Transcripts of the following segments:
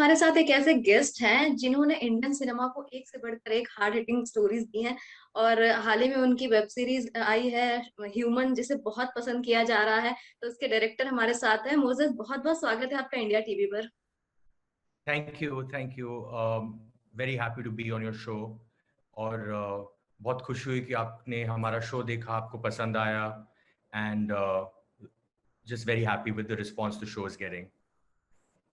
हमारे साथ एक ऐसे गेस्ट हैं जिन्होंने इंडियन सिनेमा को एक से बढ़कर एक हार्ड हिटिंग स्टोरीज दी हैं। और हाल ही में उनकी वेब सीरीज आई है ह्यूमन, जिसे बहुत पसंद किया जा रहा है। तो उसके डायरेक्टर हमारे साथ हैं। मोजेस, बहुत बहुत स्वागत है आपका इंडिया टीवी पर। Thank you, thank you. Very happy to be on your show. और बहुत खुशी हुई कि आपने हमारा शो देखा, आपको पसंद आया। And just very happy with the response the show is getting.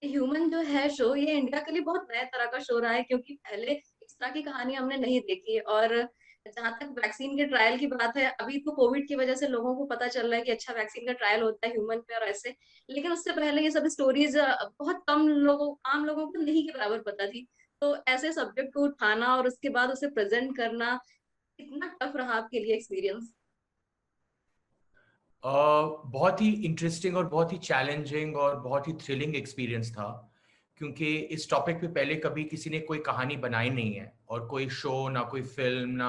Human जो है शो, ये इंडिया के लिए बहुत नए तरह का शो रहा है, क्योंकि पहले इस तरह की कहानी हमने नहीं देखी। और जहां तक वैक्सीन के ट्रायल की बात है, अभी तो कोविड की वजह से लोगों को पता चल रहा है कि अच्छा वैक्सीन का ट्रायल होता है ह्यूमन पे और ऐसे। लेकिन उससे पहले ये सब स्टोरीज बहुत कम लोगों, आम लोगों को नहीं के बराबर पता थी। तो ऐसे सब्जेक्ट को उठाना और उसके बाद उसे प्रेजेंट करना कितना टफ रहा आपके लिए एक्सपीरियंस? बहुत ही इंटरेस्टिंग और बहुत ही चैलेंजिंग और बहुत ही थ्रिलिंग एक्सपीरियंस था, क्योंकि इस टॉपिक पे पहले कभी किसी ने कोई कहानी बनाई नहीं है, और कोई शो ना कोई फिल्म ना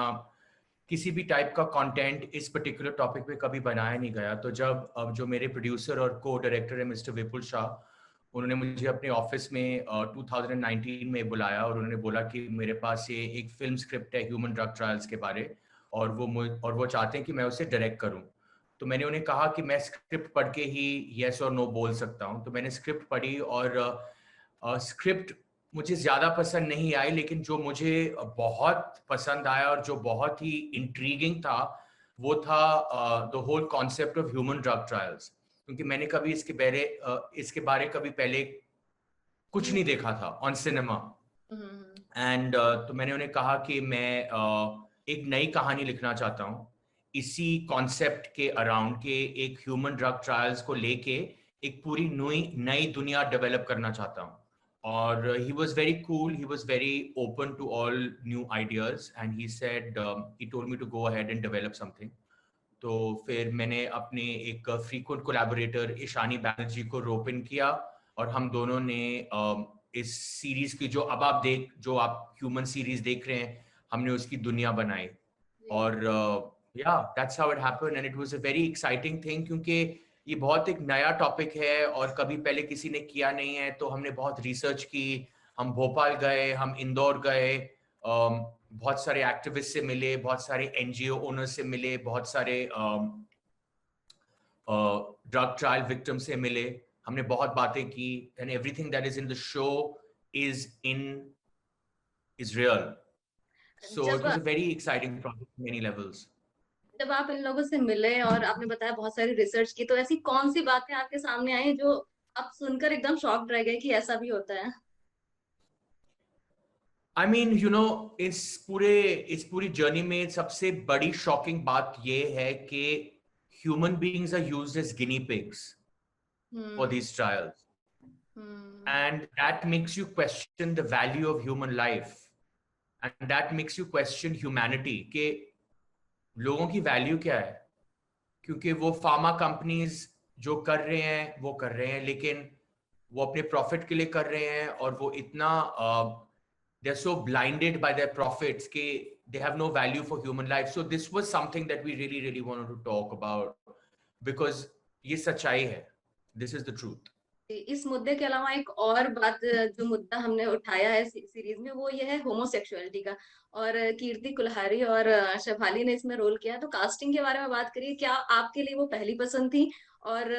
किसी भी टाइप का कंटेंट इस पर्टिकुलर टॉपिक पे कभी बनाया नहीं गया। तो जब अब जो मेरे प्रोड्यूसर और को डायरेक्टर है मिस्टर विपुल शाह, उन्होंने मुझे अपने ऑफिस में 2019 में बुलाया और उन्होंने बोला कि मेरे पास ये एक फिल्म स्क्रिप्ट है ह्यूमन ड्रग ट्रायल्स के बारे, और वो चाहते हैं कि मैं उसे डायरेक्ट करूं। तो मैंने उन्हें कहा कि मैं स्क्रिप्ट पढ़ के ही येस और नो बोल सकता हूं। तो मैंने स्क्रिप्ट पढ़ी, और स्क्रिप्ट मुझे ज़्यादा पसंद नहीं आई, लेकिन जो मुझे बहुत पसंद आया और जो बहुत ही इंट्रीगिंग था, वो था the whole concept of human drug trials. क्योंकि मैंने कभी इसके बारे कभी पहले कुछ नहीं देखा था ऑन सिनेमा। हम्म। एंड तो मैंने उन्हें कहा कि मैं एक नई कहानी लिखना चाहता हूँ इसी कॉन्सेप्ट के अराउंड, के एक ह्यूमन ड्रग ट्रायल्स को लेके एक पूरी नई नई दुनिया डेवलप करना चाहता हूँ। और he was very cool, he was very open to all new ideas, and he said, he told me to go ahead and develop something. तो फिर मैंने अपने एक फ्रीक्वेंट कोलैबोरेटर ईशानी बैनर्जी को रोप इन किया, और हम दोनों ने इस सीरीज की जो आप ह्यूमन सीरीज देख रहे हैं, हमने उसकी दुनिया बनाई। और या that's how it happened, and it was a very exciting thing, क्योंकि ये बहुत एक नया टॉपिक है और कभी पहले किसी ने किया नहीं है। तो हमने बहुत रिसर्च की, हम भोपाल गए, हम इंदौर गए, बहुत सारे एक्टिविस्ट से मिले, बहुत सारे एनजीओ ओनर से मिले, बहुत सारे ड्रग ट्रायल विक्टिम से मिले। हमने बहुत बातें की, and everything that is in the show is in is real. So it जब was a very exciting project, many levels. जब आप इन लोगों से मिले और आपने बताया बहुत सारी रिसर्च की, तो ऐसी कौन सी बातें आपके सामने आई जो आप सुनकर एकदम शॉक्ड रह गए कि ऐसा भी होता है? आई मीन यू नो, इस पूरी जर्नी में सबसे बड़ी शॉकिंग बात यह है कि human beings are used as guinea pigs for hmm. these trials, hmm. and that makes you question the value of human life, and that makes you question humanity के लोगों की वैल्यू क्या है। क्योंकि वो फार्मा कंपनीज जो कर रहे हैं वो कर रहे हैं, लेकिन वो अपने प्रॉफिट के लिए कर रहे हैं, और वो इतना they are so blinded by their profits के they have no value for human life. So this was something that we really really wanted to talk about, because ये सच्चाई है, दिस इज द ट्रूथ। इस मुद्दे के अलावा एक और बात, जो मुद्दा हमने उठाया है सीरीज में, वो ये है होमोसेक्सुअलिटी का। और कीर्ति कुल्हारी और शेफाली ने इसमें रोल किया है। तो कास्टिंग के बारे में बात करिए, क्या आपके लिए वो पहली पसंद थी? और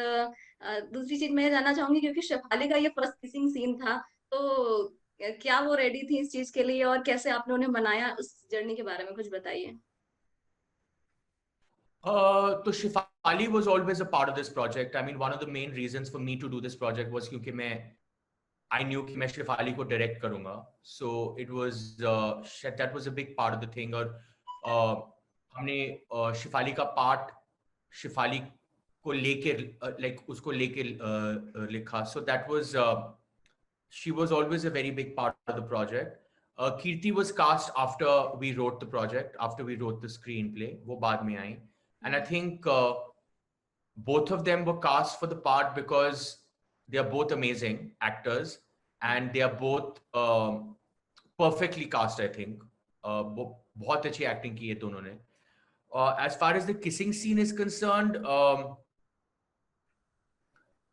दूसरी चीज मैं ये जानना चाहूंगी, क्योंकि शेफाली का ये फर्स्ट किसिंग सीन था, तो क्या वो रेडी थी इस चीज के लिए, और कैसे आपने उन्हें मनाया? उस जर्नी के बारे में कुछ बताइए। तो Shifali was always a part of this project. I mean, one of the main reasons for me to do this project was क्योंकि I knew कि मैं शिफाली को डायरेक्ट करूंगा, so it was that was a big part of the thing। और हमने शिफाली का part Shifali को लेके लाइक उसको लेके लिखा, so that was she was always a very big part of the project. Kirti was cast after we wrote the project, after we wrote the screenplay. वो बाद में आई, and I think both of them were cast for the part because they are both amazing actors, and they are both perfectly cast, I think। बहुत अच्छी acting की है दोनों ने। As far as the kissing scene is concerned,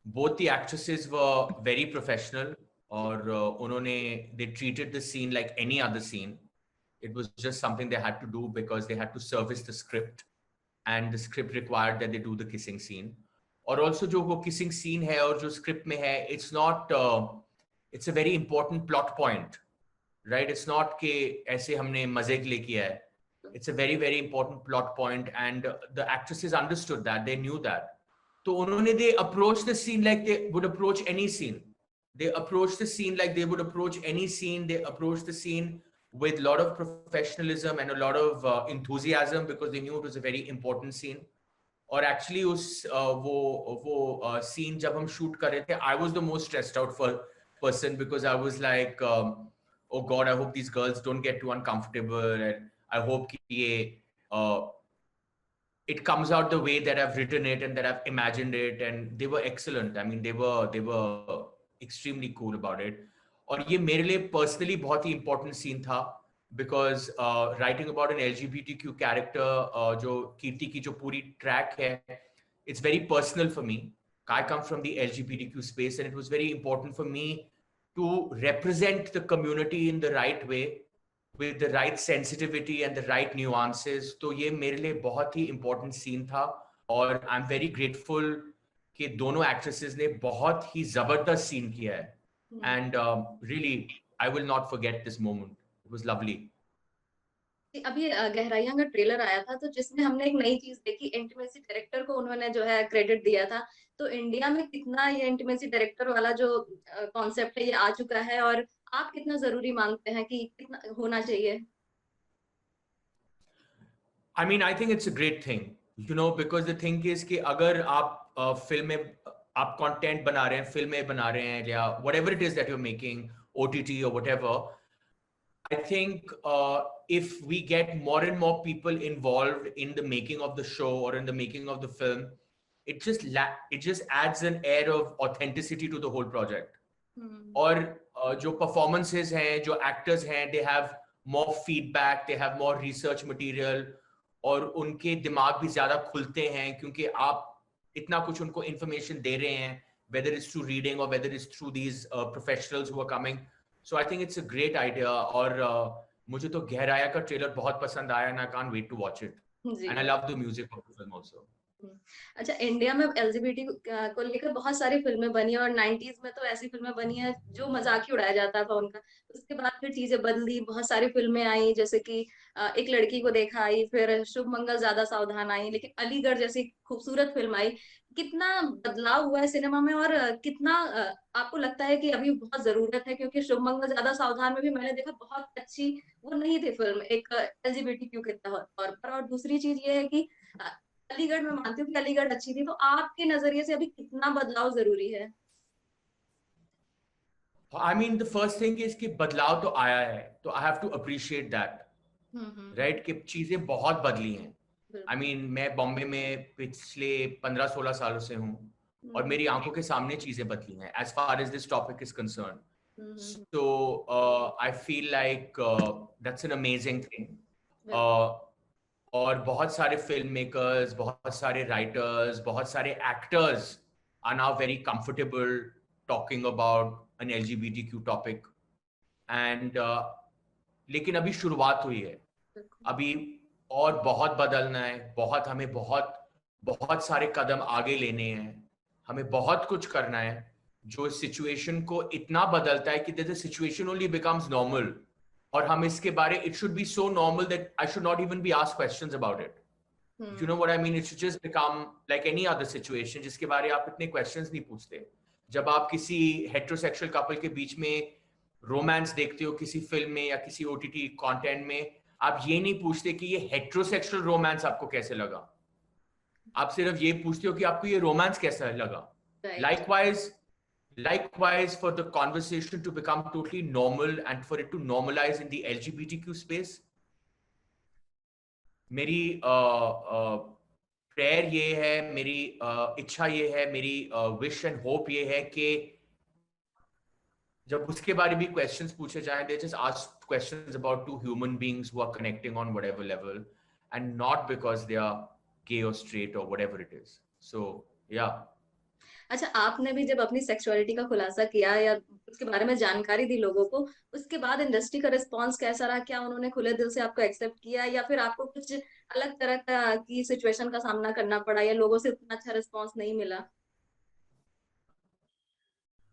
both the actresses were very professional, और उन्होंने they treated the scene like any other scene. It was just something they had to do because they had to service the script, and the script required that they do the kissing scene. और also जो वो kissing scene है और जो script में है, it's not it's a very important plot point, right? It's not कि ऐसे हमने मजे के लिए किया है. It's a very very important plot point, and the actresses understood that, they knew that. तो उन्होंने they approached the scene like they would approach any scene. They approached the scene like they would approach any scene. They approached the scene with a lot of professionalism and a lot of enthusiasm because they knew it was a very important scene. और actually उस वो scene जब हम shoot कर रहे थे, I was the most stressed out person because I was like, oh God, I hope these girls don't get too uncomfortable, and I hope कि ये it comes out the way that I've written it and that I've imagined it, and they were excellent. I mean, they were extremely cool about it. और ये मेरे लिए personally बहुत ही important scene था because writing about an LGBTQ character, जो कीर्ति की जो पूरी track है, it's very personal for me. I come from the LGBTQ space, and it was very important for me to represent the community in the right way, with the right sensitivity and the right nuances. तो ये मेरे लिए बहुत ही important scene था, और I'm very grateful कि दोनों actresses ने बहुत ही जबरदस्त scene किया है. And really, I will not forget this moment. It was lovely. अभी गहराइयां का ट्रेलर आया था तो जिसमें हमने एक नई चीज देखी, इंटीमेसी डायरेक्टर को उन्होंने जो है क्रेडिट दिया था। तो इंडिया में कितना ये इंटीमेसी डायरेक्टर वाला जो कॉन्सेप्ट है ये आ चुका है, और आप कितना जरूरी मानते हैं कि कितना होना चाहिए? I mean, I think it's a great thing, you know, because the thing is कि अगर आप फिल्म में आप कंटेंट बना रहे हैं, फिल्में बना रहे हैं, या whatever it is that you're making, OTT or whatever, I think if we get more and more people involved in the making of the show or in the making of the film, it just adds an air of authenticity to the whole project. और जो performances हैं, जो actors हैं, they have more feedback, they have more research material, और उनके दिमाग भी ज्यादा खुलते हैं क्योंकि आप इतना कुछ उनको information दे रहे हैं, whether it's through reading or whether it's through these professionals who are coming. So I think it's a great idea, और मुझे तो गहराया का ट्रेलर बहुत पसंद आया, and I can't wait to watch it. And I love the music of the film also. अच्छा, India में LGBT को लेकर बहुत सारी फिल्में बनी, और 90s में तो ऐसी फिल्में बनी है जो मजाक ही उड़ाया जाता था उनका। उसके बाद फिर चीजें बदली, बहुत सारी फिल्में आई, जैसे कि एक लड़की को देखा आई, फिर शुभ मंगल ज्यादा सावधान आई, लेकिन अलीगढ़ जैसी खूबसूरत फिल्म आई। कितना बदलाव हुआ है सिनेमा में, और कितना आपको लगता है कि अभी बहुत जरूरत है? क्योंकि शुभ मंगल ज्यादा सावधान में भी मैंने देखा बहुत अच्छी वो नहीं थी फिल्म एक एलजीबीटी क्यू के तौर पर। और दूसरी चीज ये है कि अलीगढ़ में मानती हूँ कि अलीगढ़ अच्छी थी, तो आपके नजरिए से अभी कितना बदलाव जरूरी है? I mean, the first thing is कि बदलाव तो आया है, तो I have to appreciate that, right? कि चीजें बहुत बदली हैं. I mean, मैं बॉम्बे में पिछले 15-16 सालों से हूँ, और मेरी आंखों के सामने चीजें बदली हैं as far as this topic is concerned. So I feel like that's an amazing thing. और बहुत सारे फिल्म मेकर्स, बहुत सारे राइटर्स, बहुत सारे actors are now very comfortable talking about an LGBTQ topic. And लेकिन अभी शुरुआत हुई है, अभी और बहुत बदलना है, बहुत हमें बहुत सारे कदम आगे लेने हैं, हमें बहुत कुछ करना है जो इस सिचुएशन को इतना बदलता है कि the situation only becomes normal. और हम इसके बारे, it should be so normal that I should not even be asked questions about it. You know what I mean? It should just become like any other situation जिसके बारे आप इतने questions नहीं पूछते. जब आप किसी heterosexual couple के बीच में रोमांस देखते हो किसी फिल्म में या किसी OTT कंटेंट में, आप ये नहीं पूछते कि ये हेट्रोसेक्सुअल रोमांस आपको कैसे लगा, आप सिर्फ ये पूछते हो कि आपको ये रोमांस कैसा लगा. Likewise, for the conversation to become totally normal and for it to normalize in the LGBTQ space, मेरी प्रेयर ये है, मेरी इच्छा ये है, मेरी विश एंड होप ये है कि जब उसके बारे में क्वेश्चंस पूछे जाएं, they just ask questions about two human beings who are connecting on whatever level, and not because they are gay or straight or whatever it is. So yeah. अच्छा, आपने भी जब अपनी सेक्सुअलिटी का खुलासा किया या उसके बारे में जानकारी दी लोगों को, उसके बाद इंडस्ट्री का रिस्पॉन्स कैसा रहा? क्या उन्होंने खुले दिल से आपको एक्सेप्ट किया या फिर आपको कुछ अलग तरह का की सिचुएशन का सामना करना पड़ा या लोगों से उतना अच्छा रिस्पॉन्स नहीं मिला?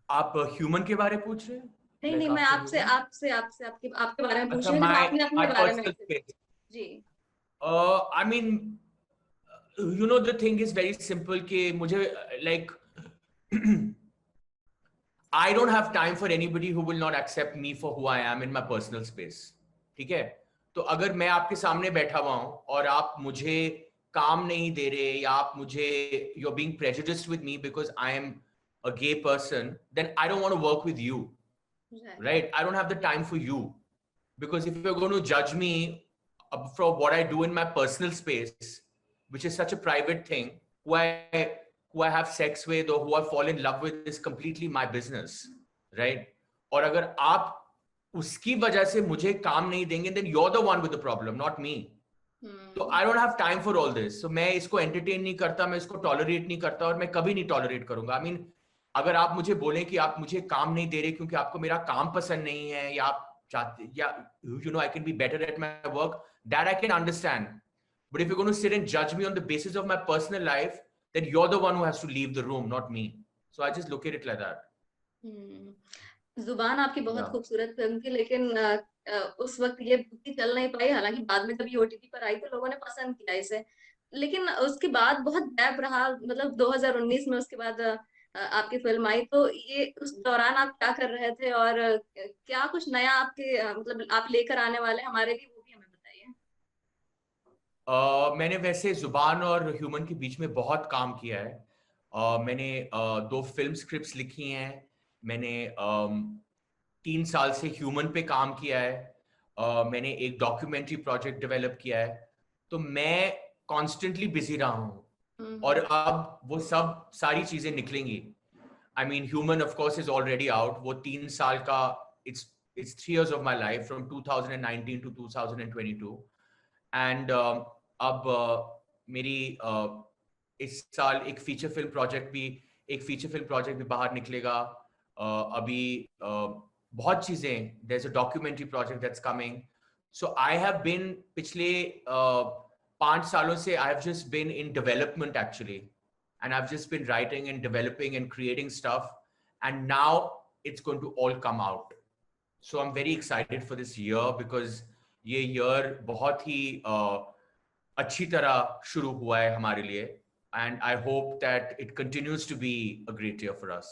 आप ह्यूमन के बारे में पूछ रहे हैं? नहीं, नहीं, लाइक मैं आफ्टर आपसे ह्यूमन? आपसे आपसे आपके आपके बारे में पूछ अच्छा, रही हूँ, जब माय आपने माय अपने बारे में पर्सनल एक्सेप्ट स्पेस। किया। जी। I mean, the thing is very simple कि मुझे like I don't have time for anybody who will not accept me for who I am in my personal space. ठीक है? तो अगर मैं आपके सामने बैठा हुआ हूं और आप मुझे काम नहीं दे रहे या आप मुझे you're being prejudiced with me because I am a gay person, then I don't want to work with you, Right. right? I don't have the time for you because if you're going to judge me for what I do in my personal space, which is such a private thing, who I who I have sex with or who I fall in love with is completely my business, right? और अगर आप उसकी वजह से मुझे काम नहीं देंगे, then you're the one with the problem, not me. तो hmm. I don't have time for all this, so मैं इसको एंटरटेन नहीं करता, मैं इसको टॉलरेट नहीं करता और मैं कभी नहीं टॉलरेट करूंगा। आई मीन, अगर आप मुझे बोलें कि आप मुझे काम नहीं दे रहे क्योंकि आपको मेरा काम पसंद नहीं है या आप चाहते या I can be better at my work, that I can understand. But if you going to sit and जज me on the basis of my personal life, then you're the one who has to leave the room, not me. So I just look at it like that. जुबान आपकी बहुत Yeah. खूबसूरत film थी, लेकिन उस वक्त ये उतनी चल नहीं पाई। हालांकि बाद में जब ये ओटीटी पर आई तो लोगों ने पसंद किया इसे, लेकिन उसके बाद बहुत गैप रहा। मतलब 2019 में उसके बाद आपकी फिल्म आई, तो ये उस दौरान आप क्या कर रहे थे और क्या कुछ नया आपके मतलब आप लेकर आने वाले हैं हमारे लिए, वो भी हमें बताइए। मैंने वैसे जुबान और ह्यूमन के बीच में बहुत काम किया है। मैंने 2 फिल्म स्क्रिप्ट्स लिखी हैं। मैंने 3 साल से ह्यूमन पे काम किया है। मैंने एक डॉक्यूमेंट्री प्रोजेक्ट डेवलप किया है। तो मैं कॉन्स्टेंटली बिजी रहा हूँ और हम्म। अब वो सब सारी चीजें निकलेंगी। I mean, human of course is already out. वो 3 साल का, it's it's 3 years of my life from 2019 to 2022 and अब मेरी इस साल एक फीचर फिल्म प्रोजेक्ट भी बाहर निकलेगा। अभी बहुत चीजें, there is a documentary project that's coming. So I have been पिछले 5 सालों से I have just been in development actually, and I've just been writing and developing and creating stuff, and now it's going to all come out. So I'm very excited for this year because ये year बहुत ही अच्छी तरह शुरू हुआ है हमारे लिए, and I hope that it continues to be a great year for us.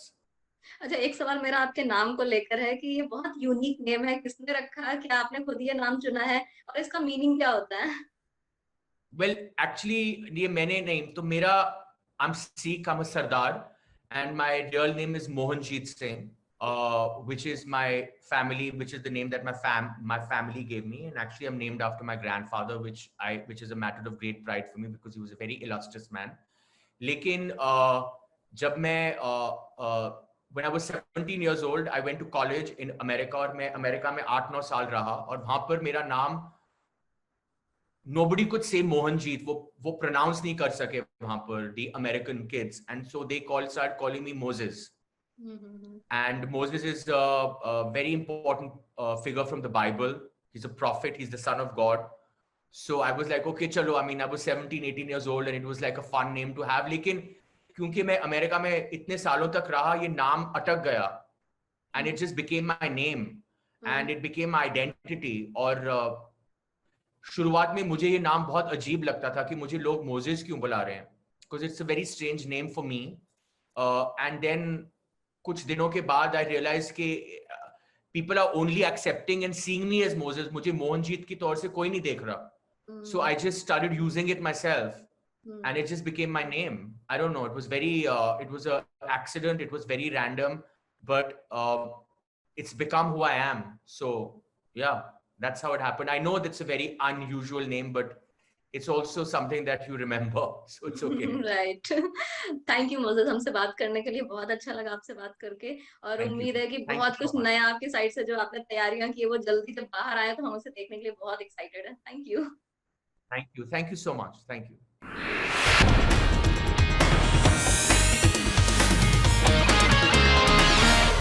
अच्छा, एक सवाल मेरा आपके नाम को लेकर है कि ये बहुत यूनिक नेम है, किसने रखा है? क्या आपने खुद ये नाम चुना है और इसका मीनिंग क्या होता है? Well, actually, ये मैंने नहीं, तो मेरा, I'm Sikh, I'm a Sardar, and my real name is Mohanjeet Singh, which is my family, which is the name that my family gave me, and actually I'm named after my grandfather, which is a matter of great pride for me because he was a very illustrious man. लेकिन जब मैं when I was 17 years old, I went to college in America, और मैं America में 8-9 साल रहा और वहां पर मेरा नाम nobody could say Mohanjeet, वो pronounce नहीं कर सके वहां पर, the American kids, and so they started calling me Moses. And Moses is a very important figure from the Bible. He's a prophet, he's the son of God. So I was like, okay, chalo. I mean, I was 17, 18 years old and it was like a fun name to have. लेकिन क्योंकि मैं America में इतने सालों तक रहा, ये नाम अटक गया and it just became my name and it became my identity. और शुरुआत में मुझे ये नाम बहुत अजीब लगता था कि मुझे लोग मोजेस क्यों बुला रहे हैं, because it's a very strange name for me. And then कुछ दिनों के बाद I realized कि people are only accepting and seeing me as Moses. मुझे मोहनजीत की तौर से कोई नहीं देख रहा. So I just started using it myself and it just became my name. I don't know, it was a accident, it was very random, but it's become who I am. So yeah, that's how it happened. I know that's a very unusual name, but it's also something that you remember, so it's okay. Right. Thank you Moses, हमसे बात करने के लिए बहुत अच्छा लगा आपसे बात करके। और उम्मीद है कि Thank you बहुत so कुछ much. नया आपकी साइड से जो आपने तैयारियां की है वो जल्दी जब बाहर आए तो हम उसे देखने के लिए बहुत एक्साइटेड है। Thank you. Thank you so much. Thank you.